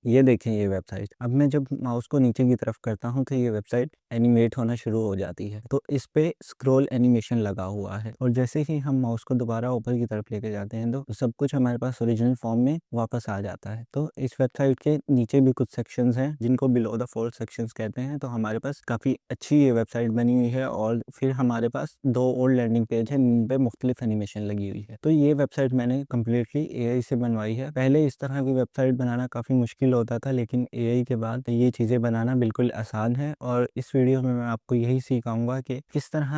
ये देखें ये वेबसाइट। अब मैं जब माउस को नीचे की तरफ करता हूँ तो ये वेबसाइट एनिमेट होना शुरू हो जाती है। तो इस पे स्क्रॉल एनिमेशन लगा हुआ है और जैसे ही हम माउस को दोबारा ऊपर की तरफ लेके जाते हैं तो सब कुछ हमारे पास ओरिजिनल फॉर्म में वापस आ जाता है। तो इस वेबसाइट के नीचे भी कुछ सेक्शंस हैं जिनको बिलो द फोल्ड सेक्शंस कहते हैं। तो हमारे पास काफ़ी अच्छी ये वेबसाइट बनी हुई है और फिर हमारे पास 2 और लैंडिंग पेज है जिन पे मुख्तलिफ एनिमेशन लगी हुई है। तो ये वेबसाइट मैंने कम्प्लीटली एआई से बनवाई है। पहले इस तरह की वेबसाइट बनाना काफ़ी मुश्किल होता था, लेकिन एआई के बाद ये चीज़ें बनाना बिल्कुल आसान है। और इस वीडियो में मैं आपको यही सिखाऊंगा कि किस तरह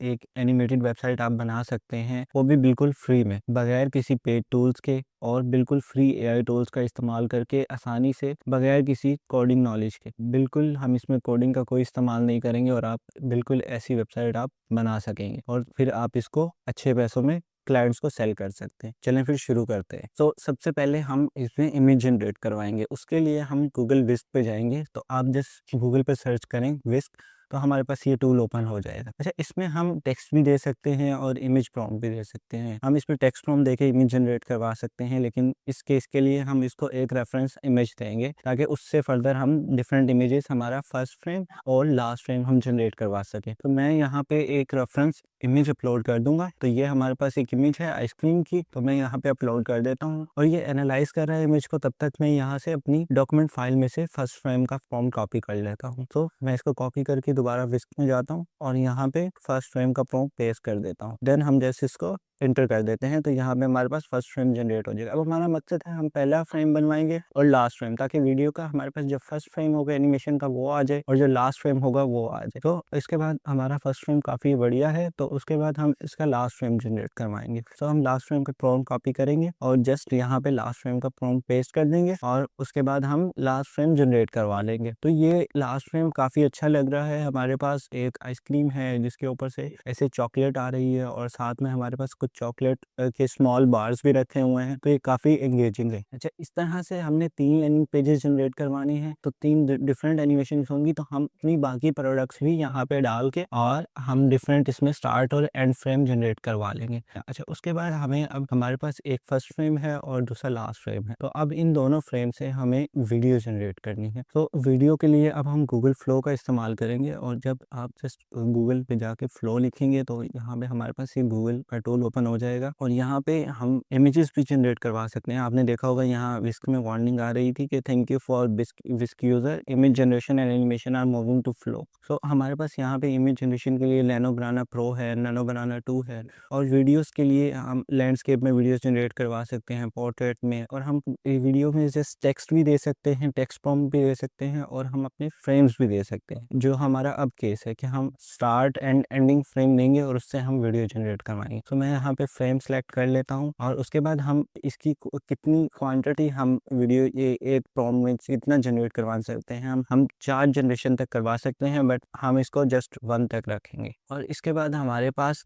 एक एनिमेटेड वेबसाइट आप बना सकते हैं, वो भी बिल्कुल फ्री में, बगैर किसी पेड टूल्स के और बिल्कुल फ्री एआई टूल्स का इस्तेमाल करके आसानी से, बगैर किसी कोडिंग नॉलेज के। बिल्कुल हम इसमें कोडिंग का कोई इस्तेमाल नहीं करेंगे और आप बिल्कुल ऐसी वेबसाइट आप बना सकेंगे और फिर आप इसको अच्छे पैसों में क्लाइंट्स को सेल कर सकते हैं। चलें फिर शुरू करते हैं। तो सबसे पहले हम इसमें इमेज जनरेट करवाएंगे। उसके लिए हम गूगल विस्क पे जाएंगे। तो आप जस्ट गूगल पे सर्च करें विस्क, तो हमारे पास ये टूल ओपन हो जाएगा। अच्छा, इसमें हम टेक्स्ट भी दे सकते हैं और इमेज प्रॉम्प्ट भी दे सकते हैं। हम इसमें टेक्स्ट प्रॉम्प्ट देके इमेज जनरेट करवा सकते हैं, लेकिन इस केस के लिए हम इसको एक रेफरेंस इमेज देंगे ताकि उससे फर्दर हम डिफरेंट इमेजेस, हमारा फर्स्ट फ्रेम और लास्ट फ्रेम हम जनरेट करवा सकें। तो मैं यहाँ पे एक रेफरेंस इमेज अपलोड कर दूंगा। तो ये हमारे पास एक इमेज है आइसक्रीम की, तो मैं यहाँ पे अपलोड कर देता हूँ और ये एनालाइज कर रहा है इमेज को। तब तक मैं यहाँ से अपनी डॉक्यूमेंट फाइल में से फर्स्ट फ्रेम का फॉर्म कॉपी कर लेता हूँ। तो मैं इसको कॉपी करके दोबारा विस्क में जाता हूँ और यहाँ पे फर्स्ट फ्रेम का प्रॉम्प्ट पेस्ट कर देता हूँ। देन हम जैसे इसको एंटर कर देते हैं तो यहाँ पे हमारे पास फर्स्ट फ्रेम जनरेट हो जाएगा। अब हमारा मकसद है हम पहला फ्रेम बनवाएंगे और लास्ट फ्रेम, ताकि वीडियो का हमारे पास जो फर्स्ट फ्रेम होगा एनिमेशन का वो आ जाए और जो लास्ट फ्रेम होगा वो आ जाए। तो इसके बाद हमारा फर्स्ट फ्रेम काफ़ी बढ़िया है, तो उसके बाद हम इसका लास्ट फ्रेम जनरेट करवाएंगे। तो हम लास्ट फ्रेम का प्रॉम्प्ट कॉपी करेंगे और जस्ट यहाँ पे लास्ट फ्रेम का प्रॉम्प्ट पेस्ट कर देंगे और उसके बाद हम लास्ट फ्रेम जनरेट करवा लेंगे। तो ये लास्ट फ्रेम काफ़ी अच्छा लग रहा है। हमारे पास एक आइसक्रीम है जिसके ऊपर से ऐसे चॉकलेट आ रही है और साथ में हमारे पास कुछ चॉकलेट के स्मॉल बार्स भी रखे हुए हैं। तो ये काफ़ी एंगेजिंग है। अच्छा, इस तरह से हमने 3 एनिंग पेजेस जनरेट करवानी है, तो 3 डिफरेंट एनिमेशन होंगी। तो हम अपनी बाकी प्रोडक्ट्स भी यहाँ पे डाल के और हम डिफरेंट इसमें स्टार्ट और एंड फ्रेम जनरेट करवा लेंगे। अच्छा, उसके बाद हमें, अब हमारे पास एक फर्स्ट फ्रेम है और दूसरा लास्ट फ्रेम है, तो अब इन दोनों फ्रेम से हमें वीडियो जनरेट करनी है। तो वीडियो के लिए अब हम गूगल फ्लो का इस्तेमाल करेंगे और जब आप जस्ट गूगल पे जाके फ्लो लिखेंगे तो यहाँ पे हमारे पास ये गूगल का टूल ओपन हो जाएगा और यहाँ पे हम इमेजेस भी जनरेट करवा सकते हैं। आपने देखा होगा यहाँ विस्क में वार्निंग आ रही थी कि thank you for whisk user, image generation and animation are moving to flow. So हमारे पास यहाँ पे इमेज जनरेशन के लिए नैनो बनाना प्रो है, नैनो बनाना 2 है और वीडियोस के लिए हम लैंडस्केप में वीडियोस जनरेट करवा सकते हैं, पोर्ट्रेट में, और हम वीडियो में जस्ट टेक्स्ट भी दे सकते हैं, टेक्स्ट प्रॉम्प्ट भी दे सकते हैं और हम अपने फ्रेम्स भी दे सकते हैं। जो हमारा अब केस है कि हम स्टार्ट एंड एंडिंग फ्रेम देंगे और उससे हम वीडियो जनरेट करवाएंगे। तो मैं यहाँ पे फ्रेम सेलेक्ट कर लेता हूँ और उसके बाद हम इसकी कितनी क्वांटिटी हम वीडियो ये एक प्रॉम्प्ट में कितना जनरेट करवा सकते हैं, हम 4 जनरेशन तक करवा सकते हैं, बट हम इसको जस्ट 1 तक रखेंगे। और इसके बाद हमारे पास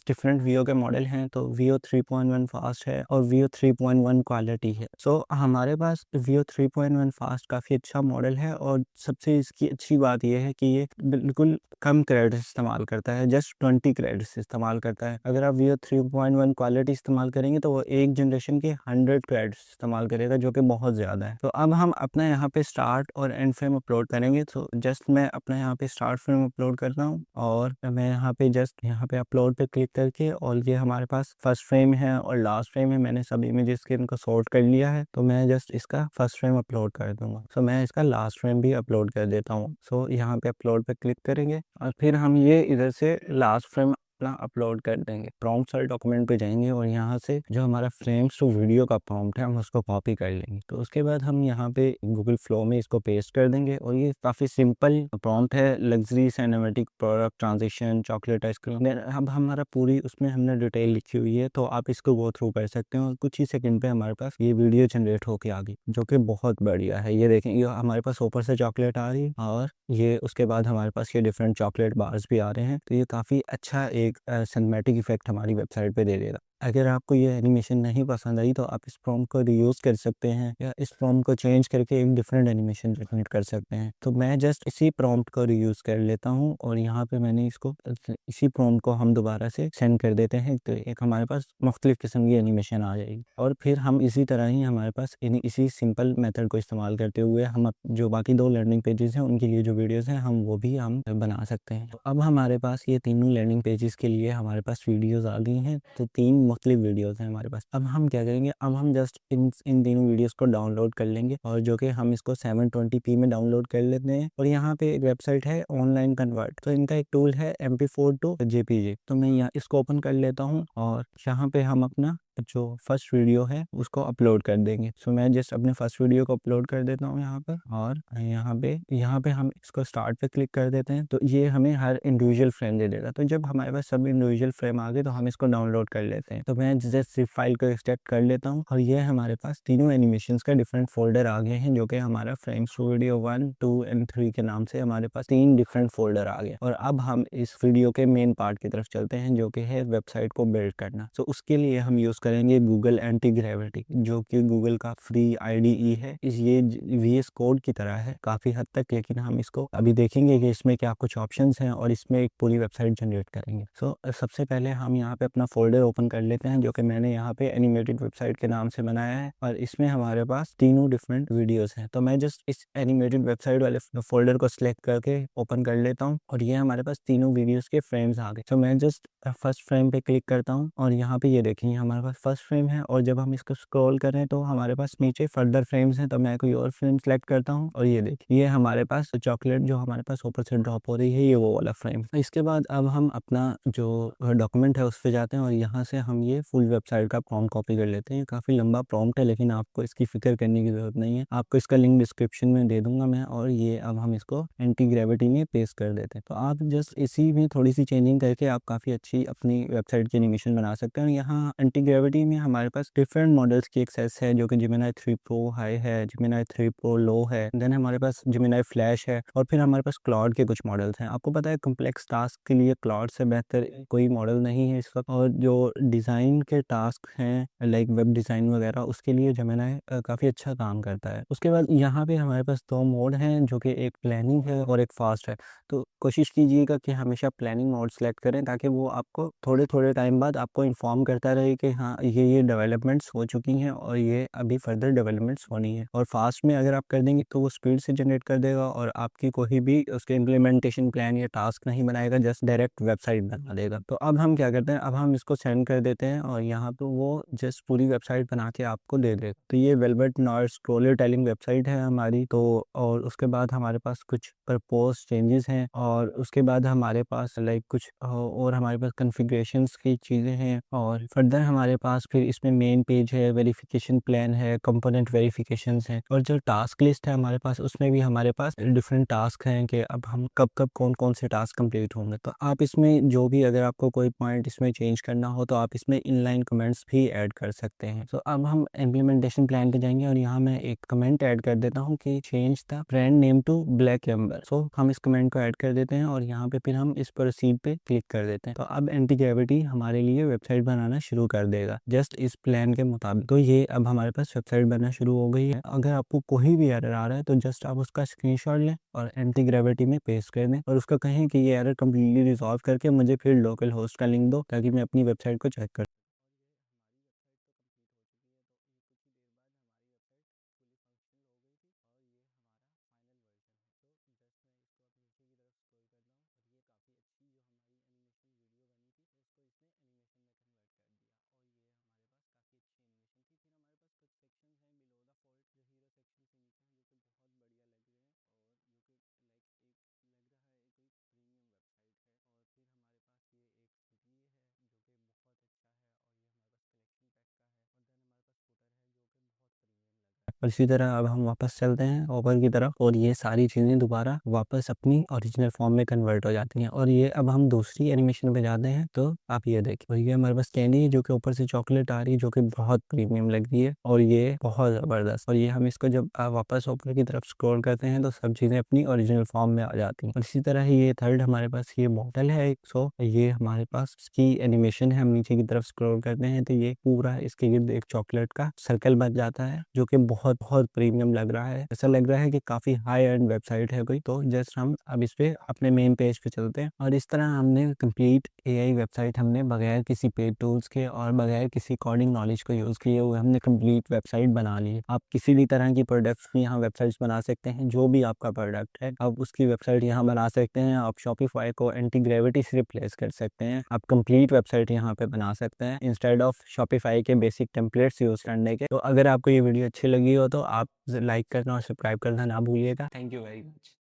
डिफरेंट वीओ के मॉडल हैं। तो वीओ 3.1 फास्ट है और वीओ 3.1 क्वालिटी है। सो हमारे पास वीओ 3.1 फास्ट काफ़ी अच्छा मॉडल है और सबसे इसकी अच्छी बात यह है कि ये बिल्कुल कम क्रेडिट्स इस्तेमाल करता है, जस्ट 20 क्रेडिट्स इस्तेमाल करता है। अगर आप वीओ 3.1 क्वालिटी इस्तेमाल करेंगे तो वो एक जनरेशन के 100 क्रेडिट्स इस्तेमाल करेगा, जो कि बहुत ज़्यादा है। तो अब हम अपना यहाँ पे स्टार्ट और एंड फ्रेम अपलोड करेंगे। तो जस्ट मैं अपना यहाँ पे स्टार्ट फ्रेम अपलोड करता हूँ और मैं यहाँ पे जस्ट यहाँ पे अपलोड पे क्लिक करके, और ये हमारे पास फर्स्ट फ्रेम है और लास्ट फ्रेम है। मैंने सब इमेजेस के इनको सॉर्ट कर लिया है, तो मैं जस्ट इसका फर्स्ट फ्रेम अपलोड कर दूंगा। सो मैं इसका लास्ट फ्रेम भी अपलोड कर देता हूँ। सो यहाँ पे अपलोड पे क्लिक करेंगे और फिर हम ये इधर से लास्ट फ्रेम अपना अपलोड कर देंगे। प्रॉम्प्ट सारे डॉक्यूमेंट पे जाएंगे और यहाँ से जो हमारा फ्रेम्स टू वीडियो का प्रॉम्प्ट है हम उसको कॉपी कर लेंगे। तो उसके बाद हम यहाँ पे गूगल फ्लो में इसको पेस्ट कर देंगे और ये काफ़ी सिंपल प्रॉम्प्ट है, luxury cinematic product transition chocolate ice cream. अब हमारा पूरी उसमें हमने डिटेल लिखी हुई है, तो आप इसको गो थ्रू कर सकते हैं और कुछ ही सेकंड पे हमारे पास ये वीडियो जनरेट होके आ गई, जो कि बहुत बढ़िया है। ये देखें, ये हमारे पास ऊपर से चॉकलेट आ रही है और ये उसके बाद हमारे पास ये डिफरेंट चॉकलेट बार्स भी आ रहे हैं। तो ये काफ़ी अच्छा एक सिनेमैटिक इफेक्ट हमारी वेबसाइट पे दे देगा। अगर आपको ये एनिमेशन नहीं पसंद आई तो आप इस प्रॉम्प्ट को रीयूज़ कर सकते हैं या इस प्रॉम्प्ट को चेंज करके एक डिफरेंट एनिमेशन जनरेट कर सकते हैं। तो मैं जस्ट इसी प्रॉम्प्ट को रीयूज़ कर लेता हूँ और यहाँ पे मैंने इसको इसी प्रॉम्प्ट को हम दोबारा से सेंड कर देते हैं, तो एक हमारे पास मुख्तलिफ किस्म की एनिमेशन आ जाएगी। और फिर हम इसी तरह ही हमारे पास इसी सिंपल मेथड को इस्तेमाल करते हुए हम जो बाकी 2 लर्निंग पेजेस हैं उनके लिए जो वीडियोज़ हैं वो भी हम बना सकते हैं। तो अब हमारे पास ये तीनों लर्निंग पेजेस के लिए हमारे पास वीडियोज़ आ गई हैं, तो 3 मुख्तलिफ वीडियोज़ हैं हमारे पास। अब हम क्या करेंगे, अब हम जस्ट इन तीनों वीडियोज़ को डाउनलोड कर लेंगे और जो कि हम इसको 720p में डाउनलोड कर लेते हैं। और यहाँ पे एक वेबसाइट है ऑनलाइन कन्वर्ट, तो इनका एक टूल है MP4 टू JPG। तो मैं यहाँ इसको ओपन कर लेता हूँ और यहाँ पे हम अपना जो फर्स्ट वीडियो है उसको अपलोड कर देंगे। सो मैं जस्ट अपने फर्स्ट वीडियो को अपलोड कर देता हूँ यहाँ पर, और यहाँ पे हम इसको स्टार्ट पे क्लिक कर देते हैं। तो ये हमें हर इंडिविजुअल फ्रेम दे देगा। तो जब हमारे पास सब इंडिविजुअल फ्रेम आ गए तो हम इसको डाउनलोड कर लेते हैं। तो मैं जस्ट सिर्फ फाइल को एक्सट्रैक्ट कर लेता हूँ और ये हमारे पास तीनों एनिमेशंस का डिफरेंट फोल्डर आ गए हैं, जो कि हमारा फ्रेम्स वीडियो 1, 2 एंड 3 के नाम से हमारे पास 3 डिफरेंट फोल्डर आ गए। और अब हम इस वीडियो के मेन पार्ट की तरफ चलते हैं, जो कि है वेबसाइट को बिल्ड करना। तो उसके लिए हम यूज़ करेंगे गूगल एंटी ग्रेविटी, जो कि गूगल का फ्री IDE है। ये VS कोड की तरह है काफ़ी हद तक, लेकिन हम इसको अभी देखेंगे कि इसमें क्या कुछ ऑप्शंस हैं और इसमें एक पूरी वेबसाइट जनरेट करेंगे। सबसे पहले हम यहाँ पे अपना फोल्डर ओपन कर लेते हैं, जो कि मैंने यहाँ पे एनिमेटेड वेबसाइट के नाम से बनाया है, और इसमें हमारे पास तीनों डिफरेंट वीडियोस हैं। तो मैं जस्ट इस एनिमेटेड वेबसाइट वाले फोल्डर को सिलेक्ट करके ओपन कर लेता हूँ और ये हमारे पास तीनों वीडियोस के फ्रेम्स आ गए। तो मैं जस्ट फर्स्ट फ्रेम पे क्लिक करता हूँ और यहाँ पे ये देखेंगे हमारे पास फर्स्ट फ्रेम है, और जब हम इसको स्क्रॉल करें तो हमारे पास नीचे फर्दर फ्रेम्स हैं। तो मैं कोई और फ्रेम सेलेक्ट करता हूँ और ये देखिए ये हमारे पास चॉकलेट जो हमारे पास ऊपर से ड्रॉप हो रही है, ये वो वाला फ्रेम। इसके बाद अब हम अपना जो डॉक्यूमेंट है उस पर जाते हैं और यहाँ से हम ये फुल वेबसाइट का प्रॉम्प्ट कॉपी कर लेते हैं। काफ़ी लंबा प्रॉम्प्ट है, लेकिन आपको इसकी फिक्र करने की ज़रूरत नहीं है, आपको इसका लिंक डिस्क्रिप्शन में दे दूंगा मैं। और ये अब हम इसको एंटी ग्रेविटी में पेस्ट कर देते हैं। तो आप जस्ट इसी में थोड़ी सी चेंजिंग करके आप काफ़ी अच्छी अपनी वेबसाइट की एनिमेशन बना सकते हैं। यहाँ एंटी ग्रेविटी में हमारे पास डिफरेंट मॉडल्स की एक्सेस है, जो कि जेमिनी 3 प्रो हाई है, जेमिनी 3 प्रो लो है, देन हमारे पास जेमिनी फ्लैश है, और फिर हमारे पास क्लाउड के कुछ मॉडल्स हैं। आपको पता है कॉम्प्लेक्स टास्क के लिए क्लाउड से बेहतर कोई मॉडल नहीं है इस वक्त, और जो डिज़ाइन के टास्क हैं लाइक वेब डिज़ाइन वगैरह उसके लिए जेमिनी काफ़ी अच्छा काम करता है। उसके बाद यहाँ पे हमारे पास 2 मोड हैं, जो कि एक प्लानिंग है और एक फास्ट है। तो कोशिश कीजिएगा कि हमेशा प्लानिंग मोड सेलेक्ट करें, ताकि वो आपको थोड़े थोड़े टाइम बाद आपको इन्फॉर्म करता रहे कि हाँ ये डेवलपमेंट्स हो चुकी हैं और ये अभी फर्दर डेवलपमेंट्स होनी है। और फास्ट में अगर आप कर देंगे तो वो स्पीड से जनरेट कर देगा और आपकी कोई भी उसके इम्प्लीमेंटेशन प्लान या टास्क नहीं बनाएगा, जस्ट डायरेक्ट वेबसाइट बना देगा। तो अब हम क्या करते हैं, अब हम इसको सेंड कर देते हैं और यहाँ पे वो जस्ट पूरी वेबसाइट बना के आपको दे देगा। तो ये velvet noise scroller telling website है हमारी। तो और उसके बाद हमारे पास कुछ प्रपोज चेंजेस हैं, और उसके बाद हमारे पास लाइक कुछ और हमारे पास कॉन्फ़िगरेशंस की चीज़ें हैं, और फर्दर हमारे पास फिर इसमें मेन पेज है, वेरिफिकेशन प्लान है, कंपोनेंट वेरिफिकेशंस हैं, और जो टास्क लिस्ट है हमारे पास उसमें भी हमारे पास डिफरेंट टास्क हैं कि अब हम कब कब कौन कौन से टास्क कंप्लीट होंगे। तो आप इसमें जो भी अगर आपको कोई पॉइंट इसमें चेंज करना हो तो आप इसमें इनलाइन कमेंट्स भी ऐड कर सकते हैं। तो अब हम इम्प्लीमेंटेशन प्लान पे जाएंगे और यहाँ मैं एक कमेंट ऐड कर देता हूँ कि change the brand name to black amber. So हम इस कमेंट को ऐड कर देते हैं और यहाँ पे फिर हम इस प्रोसीड पे क्लिक कर देते हैं। तो अब एंटी ग्रेविटी हमारे लिए वेबसाइट बनाना शुरू कर देगा जस्ट इस प्लान के मुताबिक। तो ये अब हमारे पास वेबसाइट बनना शुरू हो गई है। अगर आपको कोई भी एरर आ रहा है तो जस्ट आप उसका स्क्रीनशॉट लें और एंटी ग्रेविटी में पेस्ट कर दें और उसका कहें कि ये एरर कम्प्लीटली रिजॉल्व करके मुझे फिर लोकल होस्ट का लिंक दो, ताकि मैं अपनी वेबसाइट को चेक कर। और इसी तरह अब हम वापस चलते हैं ऊपर की तरफ और ये सारी चीज़ें दोबारा वापस अपनी ओरिजिनल फॉर्म में कन्वर्ट हो जाती हैं। और ये अब हम दूसरी एनिमेशन पे जाते हैं, तो आप ये देखिए, और ये हमारे पास कैंडी है जो कि ऊपर से चॉकलेट आ रही है, जो कि बहुत प्रीमियम लग रही है और ये बहुत ज़बरदस्त। और ये हम इसको जब वापस ऊपर की तरफ स्क्रॉल करते हैं तो सब चीज़ें अपनी ओरिजिनल फॉर्म में आ जाती हैं। और इसी तरह ही ये थर्ड हमारे पास ये बॉटल है 100, ये हमारे पास इसकी एनिमेशन है। हम नीचे की तरफ स्क्रॉल करते हैं तो ये पूरा इसके गिर्द एक चॉकलेट का सर्कल बन जाता है, जो कि बहुत बहुत प्रीमियम लग रहा है। ऐसा लग रहा है कि काफ़ी हाई एंड वेबसाइट है कोई। तो जस्ट हम अब इस पे अपने मेन पेज पे चलते हैं और इस तरह हमने कंप्लीट एआई वेबसाइट हमने बगैर किसी पेड टूल्स के और बगैर किसी कोडिंग नॉलेज को यूज़ किए हुए हमने कंप्लीट वेबसाइट बना ली है। आप किसी भी तरह की प्रोडक्ट्स की यहाँ वेबसाइट्स बना सकते हैं, जो भी आपका प्रोडक्ट है आप उसकी वेबसाइट यहाँ बना सकते हैं। आप शॉपिफाई को एंटी ग्रेविटी से रिप्लेस कर सकते हैं। आप कंप्लीट वेबसाइट यहाँ पे बना सकते हैं इंस्टेड ऑफ शॉपिफाई के बेसिक टेम्पलेट्स यूज़ करने के। तो अगर आपको ये वीडियो अच्छी लगी हो तो आप लाइक करना और सब्सक्राइब करना ना भूलिएगा। Thank you very much.